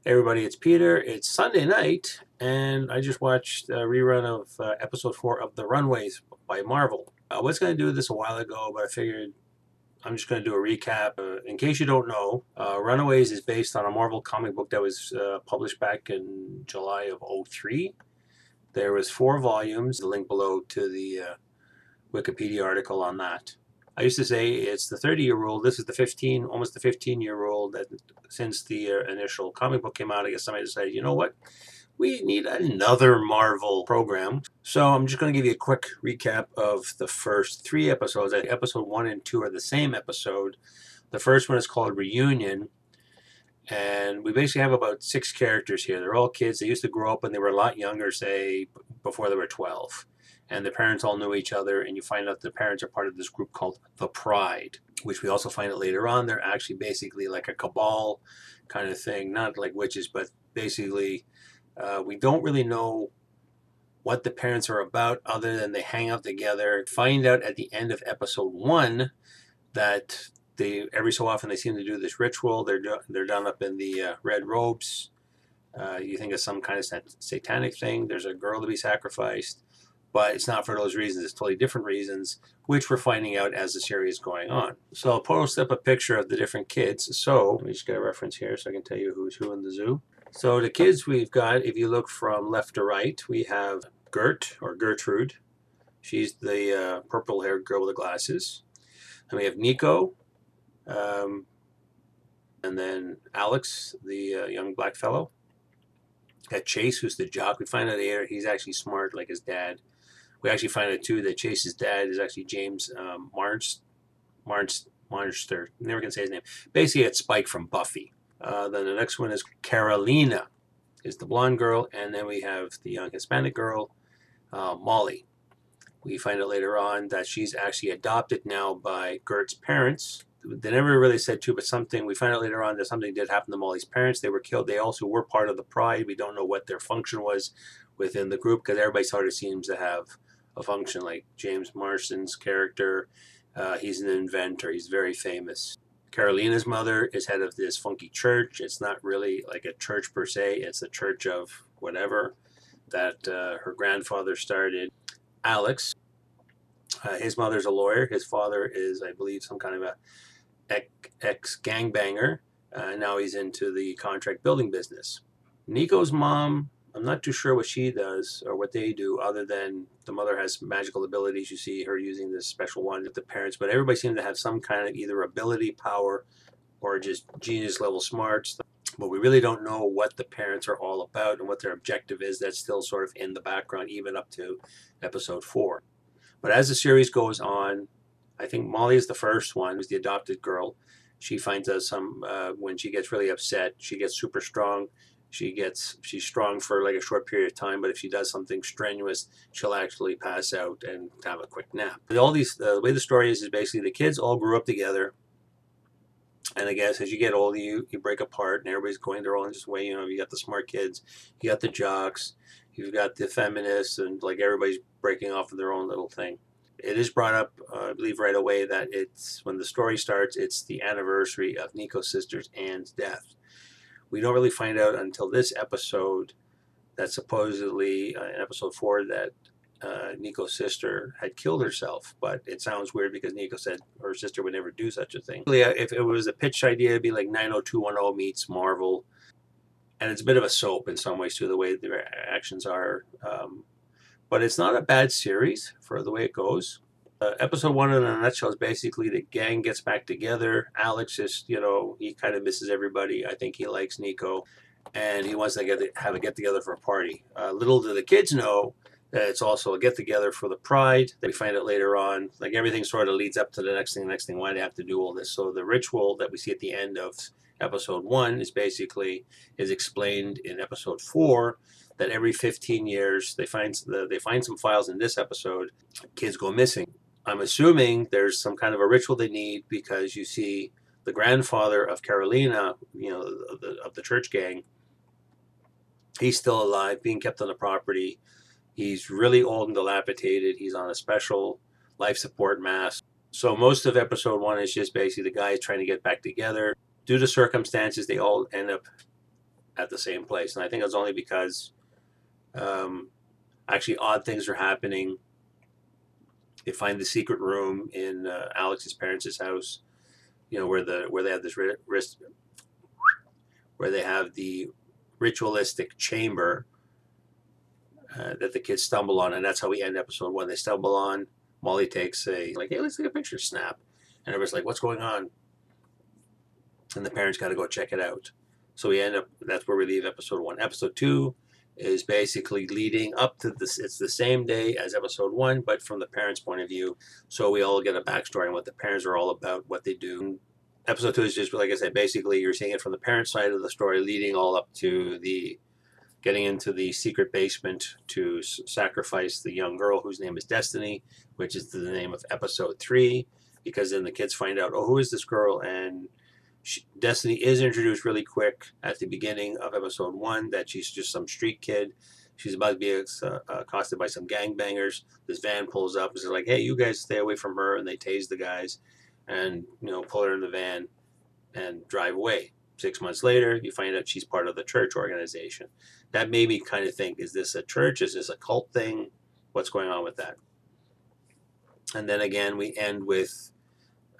Hey everybody, it's Peter. It's Sunday night, and I just watched a rerun of episode 4 of The Runaways by Marvel. I was going to do this a while ago, but I figured I'm just going to do a recap. In case you don't know, Runaways is based on a Marvel comic book that was published back in July of '03. There was 4 volumes. The link below to the Wikipedia article on that. I used to say it's the 30-year rule. This is the 15, almost the 15-year rule that since the initial comic book came out, I guess somebody decided, you know what? We need another Marvel program. So I'm just going to give you a quick recap of the first 3 episodes. Episode 1 and 2 are the same episode. The first one is called Reunion. And we basically have about 6 characters here. They're all kids. They used to grow up when they were a lot younger, say, before they were 12. And the parents all knew each other, and you find out the parents are part of this group called the Pride, which we also find out later on. They're actually basically like a cabal kind of thing, not like witches, but basically we don't really know what the parents are about other than they hang out together. Find out at the end of episode 1 that they every so often they seem to do this ritual. They're done up in the red robes. You think it's some kind of satanic thing. There's a girl to be sacrificed, but it's not for those reasons. It's totally different reasons, which we're finding out as the series is going on. So I'll post up a picture of the different kids. So let me just get a reference here so I can tell you who's who in the zoo. So the kids we've got, if you look from left to right, we have Gert or Gertrude. She's the purple-haired girl with the glasses. And we have Nico, um, and then Alex, the young black fellow. Got Chase, who's the jock. We find out later he's actually smart like his dad. We actually find out too that Chase's dad is actually James Marster. Never can say his name. Basically, it's Spike from Buffy. Then the next one is Carolina, is the blonde girl, and then we have the young Hispanic girl, Molly. We find out later on that she's actually adopted now by Gert's parents. They never really said to, but something, we find out later on that something did happen to Molly's parents. They were killed. They also were part of the Pride. We don't know what their function was within the group because everybody sort of seems to have a function. Like James Marsden's character, he's an inventor. He's very famous. Carolina's mother is head of this funky church. It's not really like a church per se. It's a church of whatever that her grandfather started. Alex, his mother's a lawyer. His father is, I believe, some kind of a ex-gangbanger. Now he's into the contract building business. Nico's mom, I'm not too sure what she does or what they do other than the mother has magical abilities. You see her using this special one with the parents, but everybody seems to have some kind of either ability, power, or just genius level smarts. But we really don't know what the parents are all about and what their objective is. That's still sort of in the background, even up to episode 4. But as the series goes on, I think Molly is the first one, who's the adopted girl. She finds out when she gets really upset, she gets super strong. She's strong for like a short period of time, but if she does something strenuous, she'll actually pass out and have a quick nap. All these, the way the story is basically the kids all grew up together. And I guess as you get older, you break apart, and everybody's going their own way. You know, you got the smart kids, you got the jocks, you've got the feminists, and like everybody's breaking off of their own little thing. It is brought up, I believe, right away that it's when the story starts, it's the anniversary of Nico's sister's Anne's death. We don't really find out until this episode that supposedly in episode 4 that Nico's sister had killed herself, but it sounds weird because Nico said her sister would never do such a thing. If it was a pitch idea, it'd be like 90210 meets Marvel, and it's a bit of a soap in some ways too, the way their actions are. But it's not a bad series for the way it goes. Episode 1 in a nutshell is basically the gang gets back together. Alex is, he kind of misses everybody. I think he likes Nico, and he wants to have a get together for a party. Little do the kids know that it's also a get together for the Pride. That we find out later on. Like everything sort of leads up to the next thing. Why do they have to do all this? So the ritual that we see at the end of episode 1 is explained in episode 4. That every 15 years they find some files in this episode. Kids go missing. I'm assuming there's some kind of a ritual they need because you see the grandfather of Carolina, of the church gang. He's still alive, being kept on the property. He's really old and dilapidated. He's on a special life support mask. So most of episode 1 is just basically the guys trying to get back together. Due to circumstances, they all end up at the same place. And I think it's only because actually odd things are happening. They find the secret room in Alex's parents' house, where they have this where they have the ritualistic chamber that the kids stumble on, and that's how we end episode 1. They stumble on. Molly takes hey, let's take a picture. Snap, and everybody's like, what's going on? And the parents got to go check it out. So we end up. That's where we leave episode 1. Episode 2 is basically leading up to this. It's the same day as episode 1, but from the parents' point of view. So we all get a backstory on what the parents are all about, what they do. Episode 2 is just, like I said, basically you're seeing it from the parent side of the story, leading all up to the getting into the secret basement to sacrifice the young girl whose name is Destiny, which is the name of episode 3, because then the kids find out, oh, who is this girl? And Destiny is introduced really quick at the beginning of episode 1, that she's just some street kid. She's about to be accosted by some gangbangers. This van pulls up and is like, hey, you guys stay away from her, and they tase the guys and pull her in the van and drive away. 6 months later, you find out she's part of the church organization. That made me kind of think, is this a church? Is this a cult thing? What's going on with that? And then again, we end with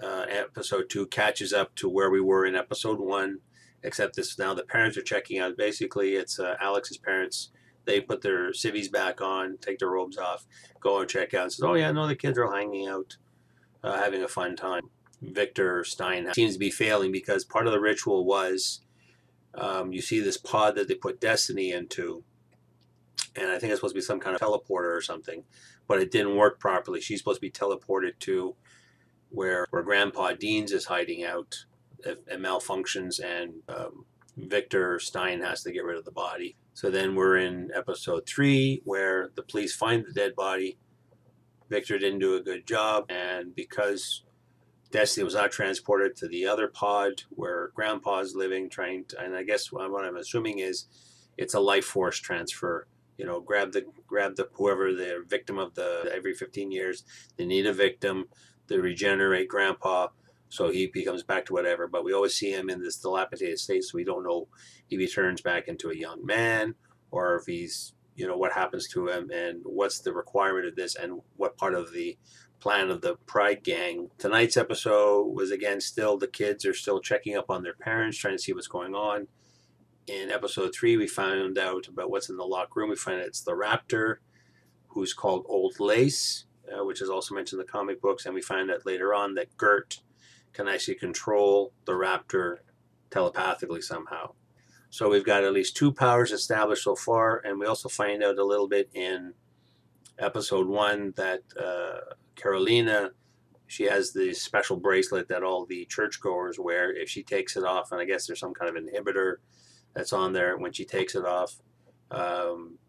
episode 2 catches up to where we were in episode 1, except this now the parents are checking out. Basically, it's Alex's parents. They put their civvies back on, take their robes off, go and check out, and says, oh yeah, no, the kids are hanging out, having a fun time. Richter Stein seems to be failing because part of the ritual was you see this pod that they put Destiny into, and I think it's supposed to be some kind of teleporter or something, but it didn't work properly. She's supposed to be teleported to where Grandpa Dean's is hiding out. It malfunctions, and Richter Stein has to get rid of the body. So then we're in episode 3 where the police find the dead body. Richter didn't do a good job, and because Destiny was not transported to the other pod where Grandpa's living, and I guess what I'm assuming is it's a life force transfer. Grab the whoever the victim of every 15 years, they need a victim. They regenerate Grandpa, so he becomes back to whatever. But we always see him in this dilapidated state, so we don't know if he turns back into a young man or if he's, what happens to him and what's the requirement of this and what part of the plan of the Pride Gang. Tonight's episode was again still the kids are still checking up on their parents, trying to see what's going on. In episode 3, we found out about what's in the locked room. We find out it's the Raptor, who's called Old Lace, which is also mentioned in the comic books, and we find out later on that Gert can actually control the Raptor telepathically somehow. So we've got at least 2 powers established so far, and we also find out a little bit in episode 1 that Carolina, she has the special bracelet that all the churchgoers wear. If she takes it off, and I guess there's some kind of inhibitor that's on there, when she takes it off,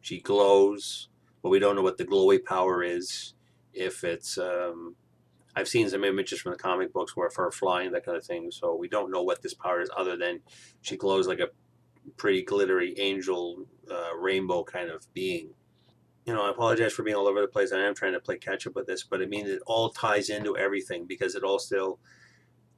she glows, but we don't know what the glowy power is. If it's, I've seen some images from the comic books where for her flying, that kind of thing, so we don't know what this power is other than she glows like a pretty glittery angel, rainbow kind of being. I apologize for being all over the place. I am trying to play catch up with this, but it all ties into everything because it all still,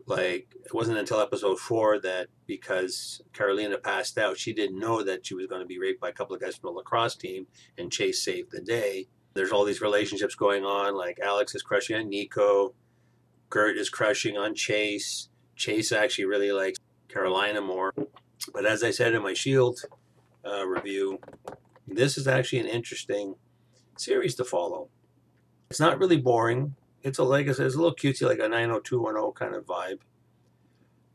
it wasn't until episode 4 that because Carolina passed out, she didn't know that she was going to be raped by a couple of guys from the lacrosse team, and Chase saved the day. There's all these relationships going on, like Alex is crushing on Nico, Gert is crushing on Chase. Chase actually really likes Carolina more. But as I said in my Shield review, this is actually an interesting series to follow. It's not really boring. It's like I said, it's a little cutesy, like a 90210 kind of vibe.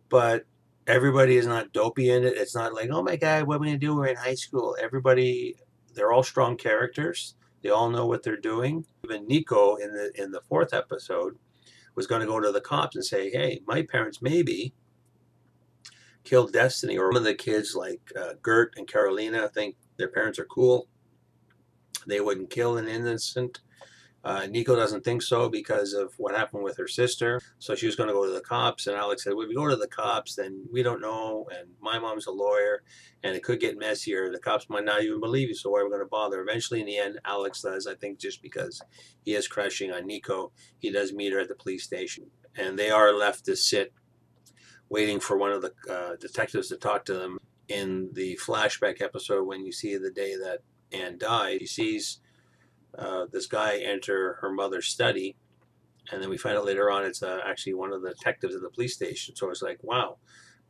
But everybody is not dopey in it. It's not like, oh my God, what are we going to do? We're in high school. Everybody, they're all strong characters. They all know what they're doing. Even Nico in the 4th episode was going to go to the cops and say, hey, my parents maybe killed Destiny. Or one of the kids like Gert and Carolina think their parents are cool. They wouldn't kill an innocent. Nico doesn't think so because of what happened with her sister. So she was going to go to the cops, and Alex said, well, if we go to the cops, then we don't know, and my mom's a lawyer, and it could get messier. The cops might not even believe you, so why are we going to bother? Eventually, in the end, Alex does, I think just because he is crushing on Nico, he does meet her at the police station. And they are left to sit, waiting for one of the detectives to talk to them. in the flashback episode, when you see the day that Anne died, she sees this guy enter her mother's study, and then we find out later on it's actually one of the detectives at the police station. So it's like, wow,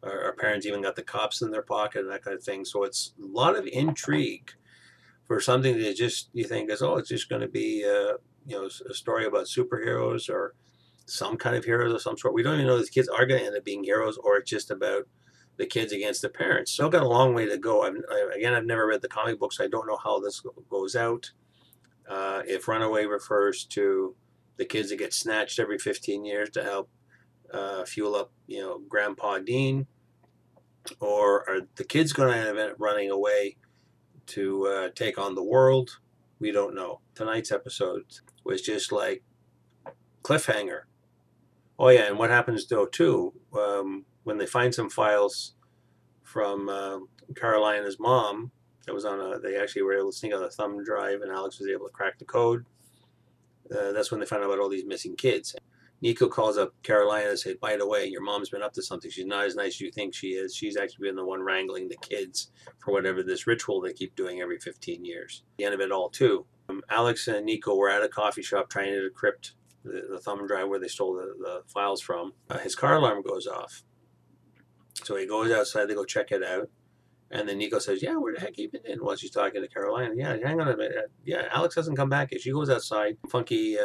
our parents even got the cops in their pocket and that kind of thing. So it's a lot of intrigue for something that just you think is, oh, it's just going to be a story about superheroes or some kind of heroes of some sort. We don't even know these kids are going to end up being heroes, or it's just about the kids against the parents. Still got a long way to go. I've never read the comic books. So I don't know how this goes out. If Runaway refers to the kids that get snatched every 15 years to help fuel up, Grandpa Dean, or are the kids going to end up running away to take on the world? We don't know. Tonight's episode was just like cliffhanger. Oh yeah, and what happens though too when they find some files from Carolina's mom that was on they actually were able to sneak on a thumb drive, and Alex was able to crack the code. That's when they found out about all these missing kids. Nico calls up Carolina and says, by the way, your mom's been up to something. She's not as nice as you think she is. She's actually been the one wrangling the kids for whatever this ritual they keep doing every 15 years. The end of it all, too. Alex and Nico were at a coffee shop trying to decrypt the thumb drive where they stole the files from. His car alarm goes off. So he goes outside to go check it out. And then Nico says, yeah, where the heck have you been in? While she's talking to Carolina. Yeah, hang on a minute. Yeah, Alex hasn't come back yet. She goes outside. Funky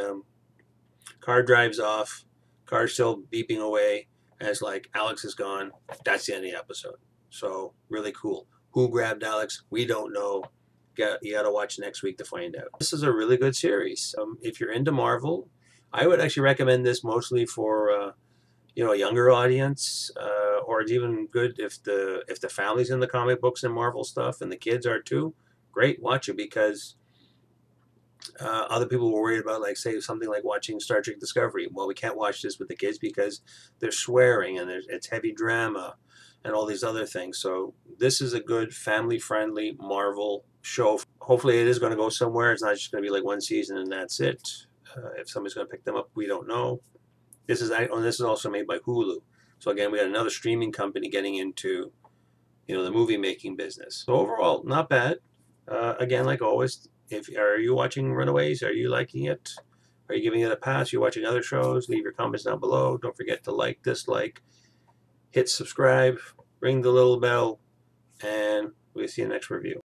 car drives off. Car's still beeping away. And it's like, Alex is gone. That's the end of the episode. So, really cool. Who grabbed Alex? We don't know. You got to watch next week to find out. This is a really good series. If you're into Marvel, I would actually recommend this mostly for a younger audience, or it's even good if the family's in the comic books and Marvel stuff, and the kids are too. Great, watch it, because other people were worried about, like, say, something like watching Star Trek Discovery. Well, we can't watch this with the kids because there's swearing and it's heavy drama and all these other things. So this is a good family-friendly Marvel show. Hopefully it is going to go somewhere. It's not just going to be like one season and that's it. If somebody's going to pick them up, we don't know. This is also made by Hulu. So again, we got another streaming company getting into, the movie making business. So overall, not bad. Again, like always, are you watching Runaways? Are you liking it? Are you giving it a pass? Are you watching other shows? Leave your comments down below. Don't forget to like, dislike, hit subscribe, ring the little bell, and we'll see you next review.